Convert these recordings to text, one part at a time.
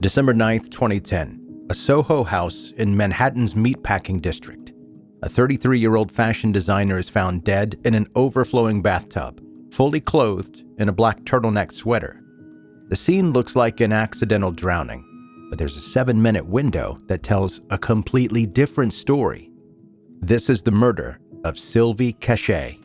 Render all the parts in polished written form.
December 9th, 2010, a Soho house in Manhattan's meatpacking district. A 33-year-old fashion designer is found dead in an overflowing bathtub, fully clothed in a black turtleneck sweater. The scene looks like an accidental drowning, but there's a 7-minute window that tells a completely different story. This is the murder of Sylvie Cachay.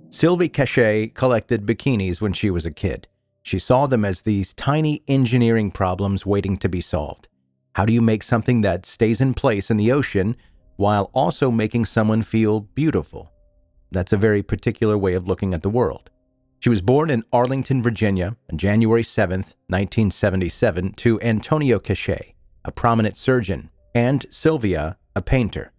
Sylvie Cachay collected bikinis when she was a kid. She saw them as these tiny engineering problems waiting to be solved. How do you make something that stays in place in the ocean while also making someone feel beautiful? That's a very particular way of looking at the world. She was born in Arlington, Virginia, on January 7th, 1977, to Antonio Cachay, a prominent surgeon, and Sylvia, a painter.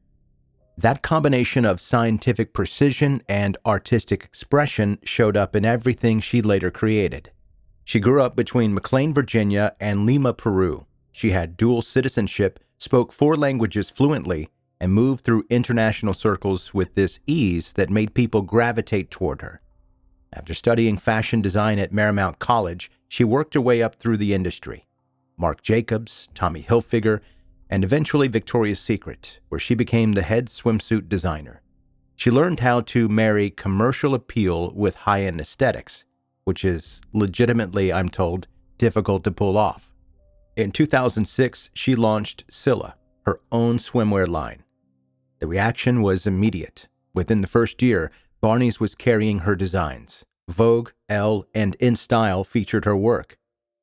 That combination of scientific precision and artistic expression showed up in everything she later created. She grew up between McLean, Virginia, and Lima, Peru. She had dual citizenship, spoke 4 languages fluently, and moved through international circles with this ease that made people gravitate toward her. After studying fashion design at Marymount College, she worked her way up through the industry. Marc Jacobs, Tommy Hilfiger, and eventually Victoria's Secret, where she became the head swimsuit designer. She learned how to marry commercial appeal with high-end aesthetics, which is legitimately, I'm told, difficult to pull off. In 2006, she launched Scylla, her own swimwear line. The reaction was immediate. Within the first year, Barney's was carrying her designs. Vogue, Elle, and InStyle featured her work.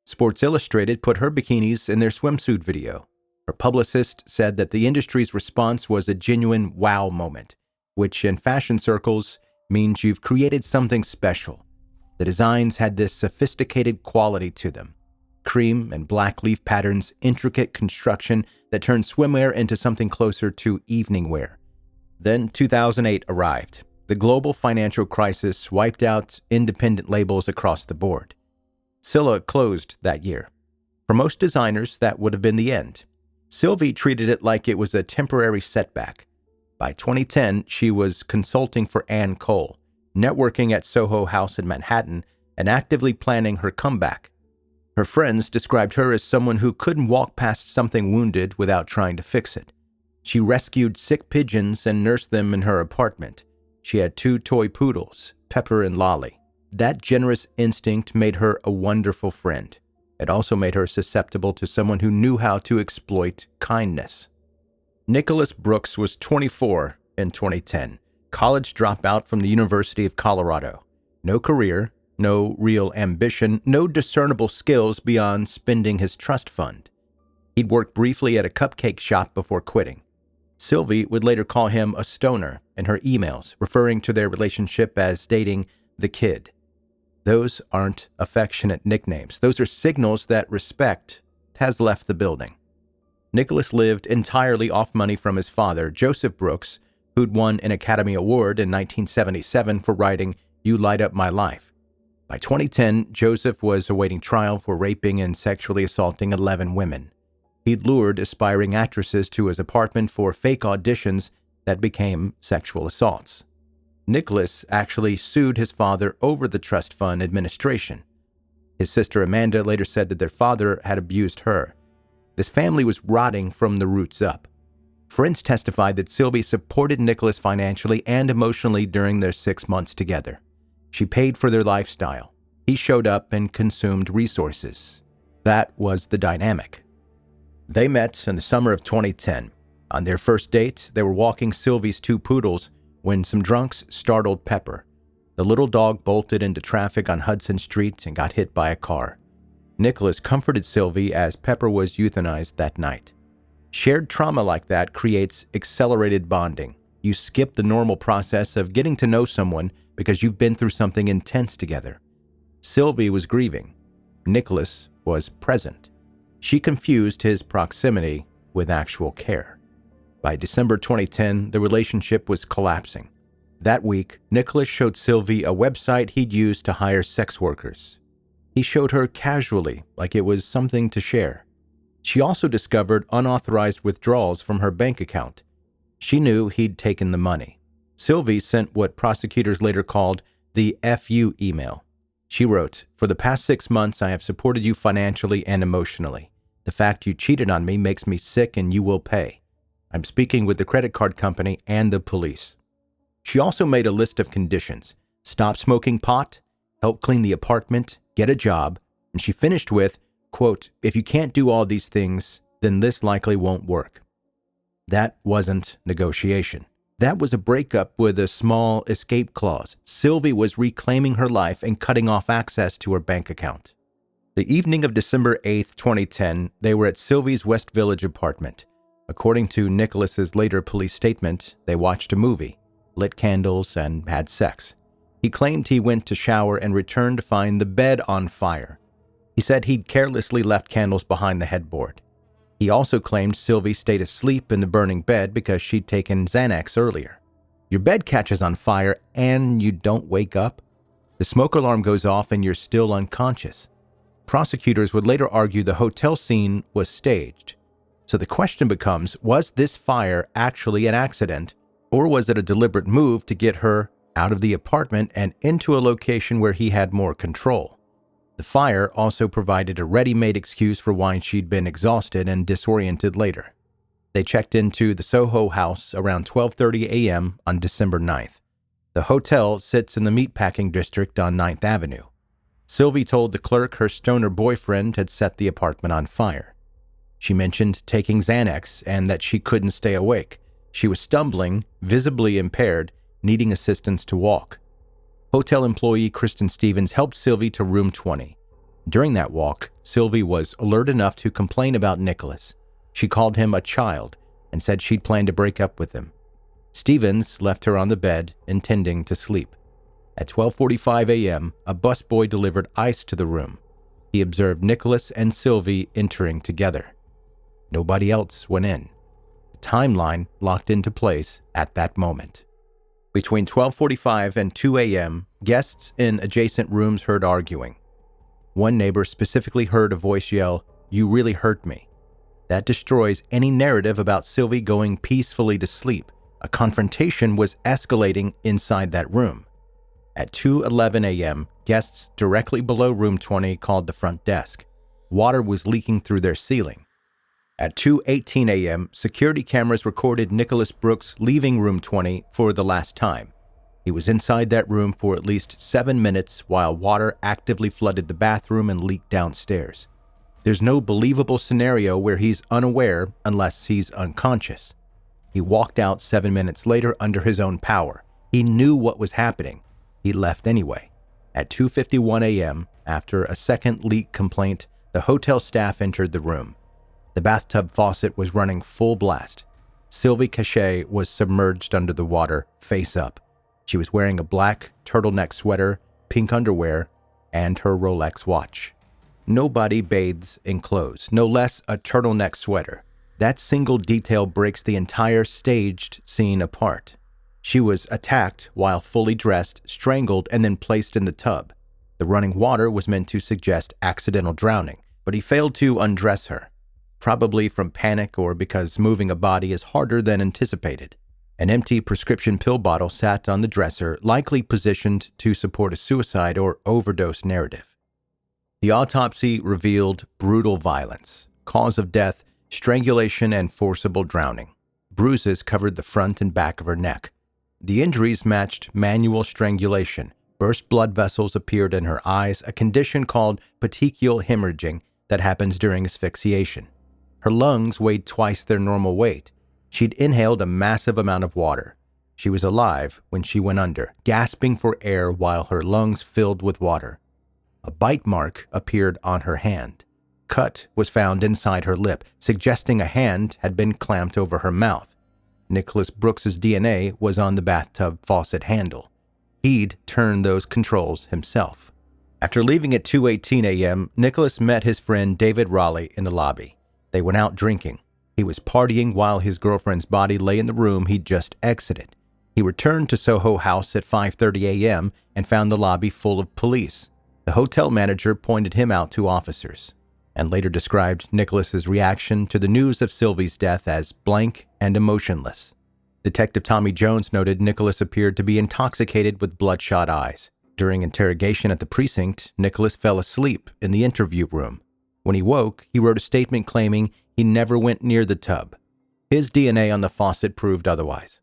Sports Illustrated put her bikinis in their swimsuit video. Her publicist said that the industry's response was a genuine wow moment, which in fashion circles means you've created something special. The designs had this sophisticated quality to them. Cream and black leaf patterns, intricate construction that turned swimwear into something closer to evening wear. Then 2008 arrived. The global financial crisis wiped out independent labels across the board. Scylla closed that year. For most designers, that would have been the end. Sylvie treated it like it was a temporary setback. By 2010, she was consulting for Ann Cole, networking at Soho House in Manhattan, and actively planning her comeback. Her friends described her as someone who couldn't walk past something wounded without trying to fix it. She rescued sick pigeons and nursed them in her apartment. She had 2 toy poodles, Pepper and Lolly. That generous instinct made her a wonderful friend. It also made her susceptible to someone who knew how to exploit kindness. Nicholas Brooks was 24 in 2010, college dropout from the University of Colorado. No career, no real ambition, no discernible skills beyond spending his trust fund. He'd worked briefly at a cupcake shop before quitting. Sylvie would later call him a stoner in her emails, referring to their relationship as dating the kid. Those aren't affectionate nicknames. Those are signals that respect has left the building. Nicholas lived entirely off money from his father, Joseph Brooks, who'd won an Academy Award in 1977 for writing You Light Up My Life. By 2010, Joseph was awaiting trial for raping and sexually assaulting 11 women. He'd lured aspiring actresses to his apartment for fake auditions that became sexual assaults. Nicholas actually sued his father over the trust fund administration. His sister Amanda later said that their father had abused her. This family was rotting from the roots up. Friends testified that Sylvie supported Nicholas financially and emotionally during their 6 months together. She paid for their lifestyle. He showed up and consumed resources. That was the dynamic. They met in the summer of 2010. On their first date, they were walking Sylvie's 2 poodles when some drunks startled Pepper. The little dog bolted into traffic on Hudson Street and got hit by a car. Nicholas comforted Sylvie as Pepper was euthanized that night. Shared trauma like that creates accelerated bonding. You skip the normal process of getting to know someone because you've been through something intense together. Sylvie was grieving. Nicholas was present. She confused his proximity with actual care. By December 2010, the relationship was collapsing. That week, Nicholas showed Sylvie a website he'd used to hire sex workers. He showed her casually, like it was something to share. She also discovered unauthorized withdrawals from her bank account. She knew he'd taken the money. Sylvie sent what prosecutors later called the FU email. She wrote, "For the past 6 months, I have supported you financially and emotionally. The fact you cheated on me makes me sick and you will pay. I'm speaking with the credit card company and the police." She also made a list of conditions: stop smoking pot, help clean the apartment, get a job, and she finished with, quote, "If you can't do all these things, then this likely won't work." That wasn't negotiation. That was a breakup with a small escape clause. Sylvie was reclaiming her life and cutting off access to her bank account. The evening of December 8th, 2010, they were at Sylvie's West Village apartment. According to Nicholas's later police statement, they watched a movie, lit candles, and had sex. He claimed he went to shower and returned to find the bed on fire. He said he'd carelessly left candles behind the headboard. He also claimed Sylvie stayed asleep in the burning bed because she'd taken Xanax earlier. Your bed catches on fire and you don't wake up? The smoke alarm goes off and you're still unconscious. Prosecutors would later argue the hotel scene was staged. So the question becomes, was this fire actually an accident, or was it a deliberate move to get her out of the apartment and into a location where he had more control? The fire also provided a ready-made excuse for why she'd been exhausted and disoriented later. They checked into the Soho house around 12:30 a.m. on December 9th. The hotel sits in the meatpacking district on 9th Avenue. Sylvie told the clerk her stoner boyfriend had set the apartment on fire. She mentioned taking Xanax and that she couldn't stay awake. She was stumbling, visibly impaired, needing assistance to walk. Hotel employee Kristen Stevens helped Sylvie to room 20. During that walk, Sylvie was alert enough to complain about Nicholas. She called him a child and said she'd planned to break up with him. Stevens left her on the bed, intending to sleep. At 12:45 a.m., a busboy delivered ice to the room. He observed Nicholas and Sylvie entering together. Nobody else went in. The timeline locked into place at that moment. Between 12:45 and 2 a.m., guests in adjacent rooms heard arguing. One neighbor specifically heard a voice yell, "You really hurt me." That destroys any narrative about Sylvie going peacefully to sleep. A confrontation was escalating inside that room. At 2:11 a.m., guests directly below room 20 called the front desk. Water was leaking through their ceiling. At 2:18 a.m., security cameras recorded Nicholas Brooks leaving room 20 for the last time. He was inside that room for at least 7 minutes while water actively flooded the bathroom and leaked downstairs. There's no believable scenario where he's unaware unless he's unconscious. He walked out 7 minutes later under his own power. He knew what was happening. He left anyway. At 2:51 a.m., after a second leak complaint, the hotel staff entered the room. The bathtub faucet was running full blast. Sylvie Cachay was submerged under the water, face up. She was wearing a black turtleneck sweater, pink underwear, and her Rolex watch. Nobody bathes in clothes, no less a turtleneck sweater. That single detail breaks the entire staged scene apart. She was attacked while fully dressed, strangled, and then placed in the tub. The running water was meant to suggest accidental drowning, but he failed to undress her. Probably from panic or because moving a body is harder than anticipated. An empty prescription pill bottle sat on the dresser, likely positioned to support a suicide or overdose narrative. The autopsy revealed brutal violence. Cause of death, strangulation and forcible drowning. Bruises covered the front and back of her neck. The injuries matched manual strangulation. Burst blood vessels appeared in her eyes, a condition called petechial hemorrhaging that happens during asphyxiation. Her lungs weighed twice their normal weight. She'd inhaled a massive amount of water. She was alive when she went under, gasping for air while her lungs filled with water. A bite mark appeared on her hand. Cut was found inside her lip, suggesting a hand had been clamped over her mouth. Nicholas Brooks's DNA was on the bathtub faucet handle. He'd turned those controls himself. After leaving at 2:18 a.m., Nicholas met his friend David Raleigh in the lobby. They went out drinking. He was partying while his girlfriend's body lay in the room he'd just exited. He returned to Soho House at 5:30 a.m. and found the lobby full of police. The hotel manager pointed him out to officers and later described Nicholas's reaction to the news of Sylvie's death as blank and emotionless. Detective Tommy Jones noted Nicholas appeared to be intoxicated with bloodshot eyes. During interrogation at the precinct, Nicholas fell asleep in the interview room. When he woke, he wrote a statement claiming he never went near the tub. His DNA on the faucet proved otherwise.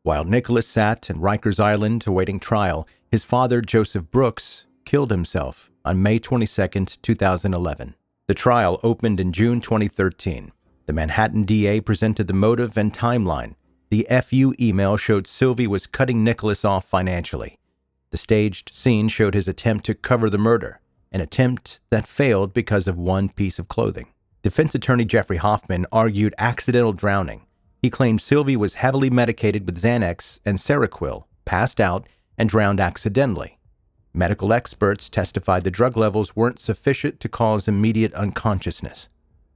While Nicholas sat in Rikers Island awaiting trial, his father, Joseph Brooks, killed himself on May 22, 2011. The trial opened in June 2013. The Manhattan DA presented the motive and timeline. The FU email showed Sylvie was cutting Nicholas off financially. The staged scene showed his attempt to cover the murder, an attempt that failed because of one piece of clothing. Defense attorney Jeffrey Hoffman argued accidental drowning. He claimed Sylvie was heavily medicated with Xanax and Seroquel, passed out, and drowned accidentally. Medical experts testified the drug levels weren't sufficient to cause immediate unconsciousness.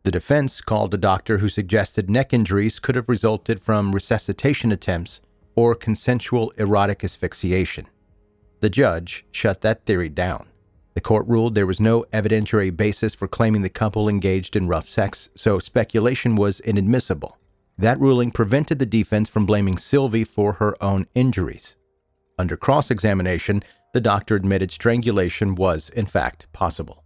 The defense called a doctor who suggested neck injuries could have resulted from resuscitation attempts or consensual erotic asphyxiation. The judge shut that theory down. The court ruled there was no evidentiary basis for claiming the couple engaged in rough sex, so speculation was inadmissible. That ruling prevented the defense from blaming Sylvie for her own injuries. Under cross-examination, the doctor admitted strangulation was, in fact, possible.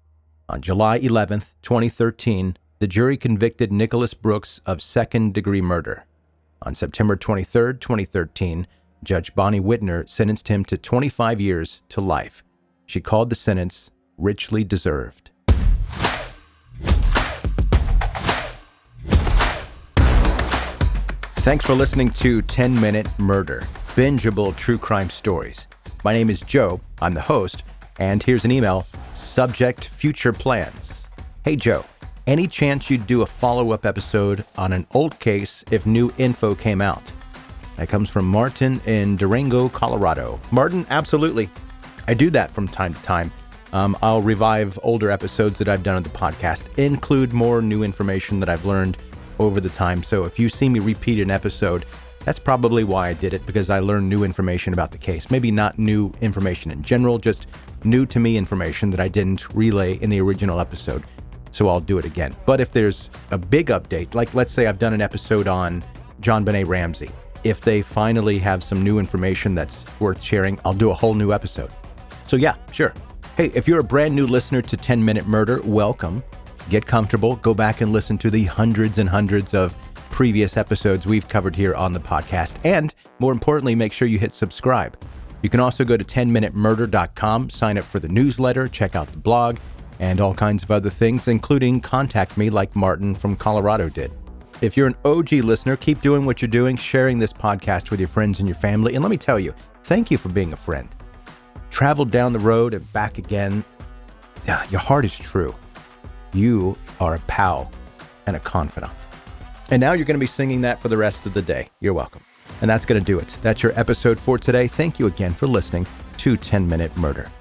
On July 11, 2013, the jury convicted Nicholas Brooks of second-degree murder. On September 23, 2013, Judge Bonnie Whitner sentenced him to 25 years to life. She called the sentence richly deserved. Thanks for listening to 10-Minute Murder, bingeable true crime stories. My name is Joe, I'm the host, and here's an email, subject future plans. Hey Joe, any chance you'd do a follow-up episode on an old case if new info came out? That comes from Martin in Durango, Colorado. Martin, absolutely. I do that from time to time. I'll revive older episodes that I've done on the podcast, include more new information that I've learned over the time. So if you see me repeat an episode, that's probably why I did it, because I learned new information about the case. Maybe not new information in general, just new to me information that I didn't relay in the original episode. So I'll do it again. But if there's a big update, like let's say I've done an episode on JonBenet Ramsey. If they finally have some new information that's worth sharing, I'll do a whole new episode. So yeah, sure. Hey, if you're a brand new listener to 10-Minute Murder, welcome. Get comfortable, go back and listen to the hundreds and hundreds of previous episodes we've covered here on the podcast. And more importantly, make sure you hit subscribe. You can also go to 10minutemurder.com, sign up for the newsletter, check out the blog, and all kinds of other things, including contact me like Martin from Colorado did. If you're an OG listener, keep doing what you're doing, sharing this podcast with your friends and your family. And let me tell you, thank you for being a friend. Traveled down the road and back again. Your heart is true. You are a pal and a confidant. And now you're going to be singing that for the rest of the day. You're welcome. And that's going to do it. That's your episode for today. Thank you again for listening to 10-Minute Murder.